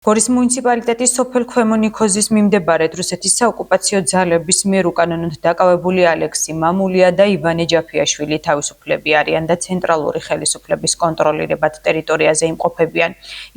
გორის მუნიციპალიტეტის სოფელ ქვემო ნიქოზის მიმდებარედ რუსეთის საოკუპაციო ძალების მიერ უკანონოდ დაკავებული ალექსი მამულია და ივანე ჯაფიაშვილი თავისუფლები არიან და ცენტრალური ხელისუფლების კონტროლირებად ტერიტორიაზე იმყოფებიან.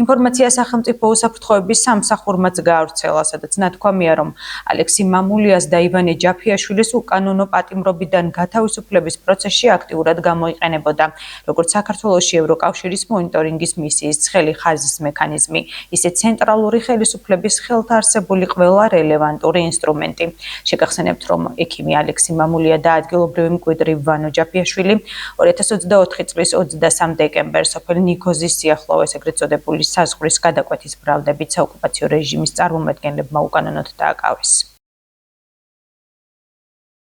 ინფორმაცია სახელმწიფო უსაფრთხოების სამსახურმაც გაავრცელა, სადაც ნათქვამია, რომ ალექსი მამულიას და ივანე ჯაფიაშვილის უკანონო პატიმრობიდან გათავისუფლების პროცესში აქტიურად გამოიყენებოდა, როგორც საქართველოში ევროკავშირის მონიტორინგის მისიის ცხელი ხაზის მექანიზმი, ისე ცენტრალური ხელისუფლების ხელთ არსებული ყველა რელევანტური ინსტრუმენტი. შეგახსენებთ, რომ ექიმი ალექსი მამულია და ადგილობრივი მკვიდრი ვანო ჯაფიაშვილი 2024 წლის 23 დეკემბერს სოფელ ნიქოზის სიახლოვეს ეგრეთ წოდებული საზღვრის გადაკვეთის ბრალდებით საოკუპაციო რეჟიმის წარმომადგენლებმა უკანონოდ დააკავეს.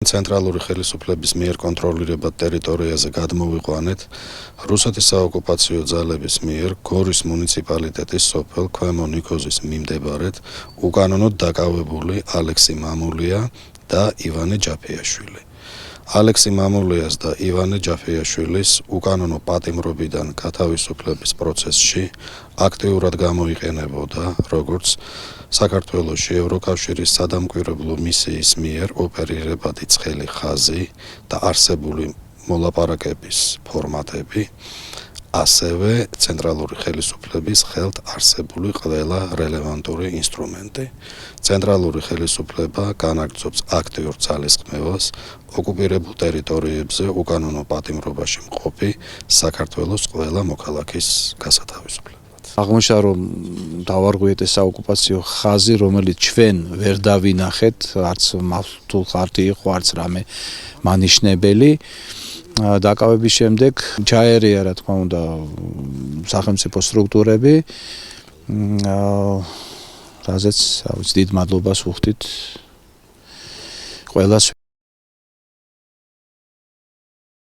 ცენტრალური ხელისუფლების მიერ კონტროლირებად ტერიტორიაზე გადმოვიყვანეთ რუსეთის საოკუპაციო ძალების მიერ გორის მუნიციპალიტეტის სოფელ ქვემო ნიქოზის მიმდებარედ უკანონოდ დაკავებული ალექსი მამულია და ივანე ჯაფიაშვილი. ალექსი მამულიას და ივანე ჯაფიაშვილის უკანონო პატიმრობიდან გათავისუფლების პროცესში აქტიურად გამოიყენებოდა, როგორც საქართველოში ევროკავშირის სადამკვირვებლო მისიის მიერ ოპერირებადი ცხელი ხაზი და არსებული მოლაპარაკების ფორმატები, ასევე ცენტრალური ხელისუფლების ხელთ არსებული ყველა რელევანტური ინსტრუმენტი. ცენტრალური ხელისუფლება განაგრძობს აქტიურ ძალისხმევას ოკუპირებულ ტერიტორიებზე უკანონო პატიმრობაში მყოფი საქართველოს ყველა მოქალაქის გასათავისუფლებლად. აღმოჩნდა, რომ დავარღვიეთ ეს საოკუპაციო ხაზი, რომელიც ჩვენ ვერ დავინახეთ, არც მართულ ხარტი იყო, არც რამე მანიშნებელი. დაკავების შემდეგ ჩაერია, რა თქმა უნდა, სახელმწიფო სტრუქტურები, რაზეც, დიდ მადლობას ვუხდით ყველას.